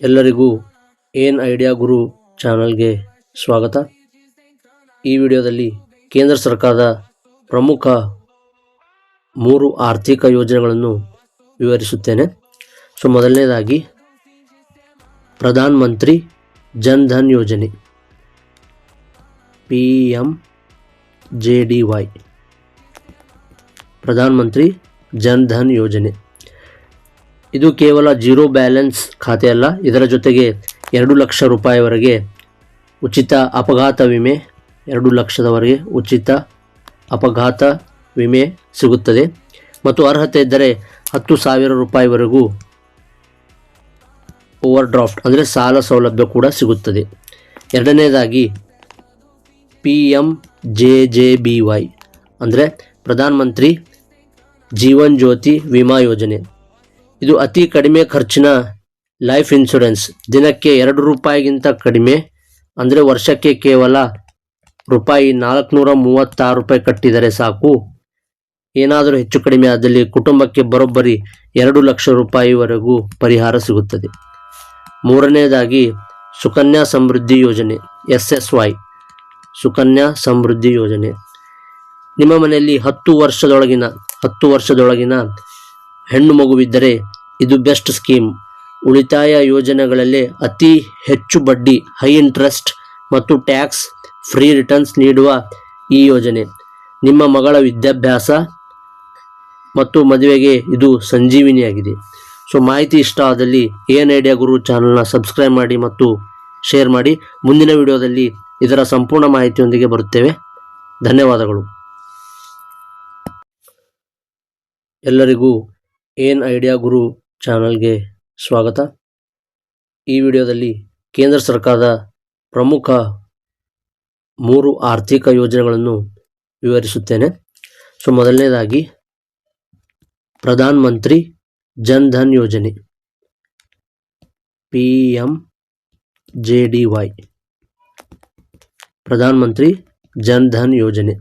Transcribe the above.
ಎಲ್ಲರಿಗೂ ಏನ್ ಐಡಿಯಾ ಗುರು ಚಾನಲ್ಗೆ ಸ್ವಾಗತ. ಈ ವಿಡಿಯೋದಲ್ಲಿ ಕೇಂದ್ರ ಸರ್ಕಾರದ ಪ್ರಮುಖ 3 ಆರ್ಥಿಕ ಯೋಜನೆಗಳನ್ನು ವಿವರಿಸುತ್ತೇನೆ. ಮೊದಲನೇದಾಗಿ ಪ್ರಧಾನ ಮಂತ್ರಿ ಜನ್ ಧನ್ ಯೋಜನೆ PMJDY. ಪ್ರಧಾನ ಮಂತ್ರಿ ಜನ್ ಧನ್ ಯೋಜನೆ ಇದು ಕೇವಲ ಜೀರೋ ಬ್ಯಾಲೆನ್ಸ್ ಖಾತೆ ಅಲ್ಲ, ಇದರ ಜೊತೆಗೆ 2 ಲಕ್ಷ ರೂಪಾಯಿವರೆಗೆ ಉಚಿತ ಅಪಘಾತ ವಿಮೆ, 2 ಲಕ್ಷದವರೆಗೆ ಉಚಿತ ಅಪಘಾತ ವಿಮೆ ಸಿಗುತ್ತದೆ ಮತ್ತು ಅರ್ಹತೆ ಇದ್ದರೆ 10,000 ರೂಪಾಯಿವರೆಗೂ ಓವರ್ ಡ್ರಾಫ್ಟ್ ಅಂದರೆ ಸಾಲ ಸೌಲಭ್ಯ ಕೂಡ ಸಿಗುತ್ತದೆ. ಎರಡನೇದಾಗಿ PMJJBY ಅಂದರೆ ಪ್ರಧಾನ ಮಂತ್ರಿ ಜೀವನ್ ಜ್ಯೋತಿ ವಿಮಾ ಯೋಜನೆ. ಇದು ಅತಿ ಕಡಿಮೆ ಖರ್ಚಿನ ಲೈಫ್ ಇನ್ಶೂರೆನ್ಸ್. ದಿನಕ್ಕೆ 2 ರೂಪಾಯಿಗಿಂತ ಕಡಿಮೆ ಅಂದರೆ ವರ್ಷಕ್ಕೆ ಕೇವಲ ರೂಪಾಯಿ 436 ರೂಪಾಯಿ ಕಟ್ಟಿದರೆ ಸಾಕು. ಏನಾದರೂ ಹೆಚ್ಚು ಕಡಿಮೆ ಆದಲ್ಲಿ ಕುಟುಂಬಕ್ಕೆ ಬರೋಬ್ಬರಿ 2 ಲಕ್ಷ ರೂಪಾಯಿವರೆಗೂ ಪರಿಹಾರ ಸಿಗುತ್ತದೆ. ಮೂರನೇದಾಗಿ ಸುಕನ್ಯಾ ಸಮೃದ್ಧಿ ಯೋಜನೆ SSY. ಸುಕನ್ಯಾ ಸಮೃದ್ಧಿ ಯೋಜನೆ ನಿಮ್ಮ ಮನೆಯಲ್ಲಿ 10 ವರ್ಷದೊಳಗಿನ ಹೆಣ್ಣು ಮಗುವಿದ್ದರೆ ಇದು ಬೆಸ್ಟ್ ಸ್ಕೀಮ್. ಉಳಿತಾಯ ಯೋಜನೆಗಳಲ್ಲೇ ಅತಿ ಹೆಚ್ಚು ಬಡ್ಡಿ, ಹೈ ಇಂಟ್ರೆಸ್ಟ್ ಮತ್ತು ಟ್ಯಾಕ್ಸ್ ಫ್ರೀ ರಿಟರ್ನ್ಸ್ ನೀಡುವ ಈ ಯೋಜನೆ ನಿಮ್ಮ ಮಗಳ ವಿದ್ಯಾಭ್ಯಾಸ ಮತ್ತು ಮದುವೆಗೆ ಇದು ಸಂಜೀವಿನಿಯಾಗಿದೆ. ಮಾಹಿತಿ ಇಷ್ಟ ಆದಲ್ಲಿ ಏನ್ ಐಡಿಯಾ ಗುರು ಚಾನಲ್ನ ಸಬ್ಸ್ಕ್ರೈಬ್ ಮಾಡಿ ಮತ್ತು ಶೇರ್ ಮಾಡಿ. ಮುಂದಿನ ವಿಡಿಯೋದಲ್ಲಿ ಇದರ ಸಂಪೂರ್ಣ ಮಾಹಿತಿಯೊಂದಿಗೆ ಬರುತ್ತೇವೆ. ಧನ್ಯವಾದಗಳು. ಎಲ್ಲರಿಗೂ ಏನ್ ಐಡಿಯಾ ಗುರು ಚಾನಲ್ಗೆ ಸ್ವಾಗತ. ಈ ವಿಡಿಯೋದಲ್ಲಿ ಕೇಂದ್ರ ಸರ್ಕಾರದ ಪ್ರಮುಖ 3 ಆರ್ಥಿಕ ಯೋಜನೆಗಳನ್ನು ವಿವರಿಸುತ್ತೇನೆ. ಮೊದಲನೇದಾಗಿ ಪ್ರಧಾನ ಮಂತ್ರಿ ಜನ್ ಧನ್ ಯೋಜನೆ PMJDY. ಪ್ರಧಾನ ಮಂತ್ರಿ ಜನ್ ಧನ್ ಯೋಜನೆ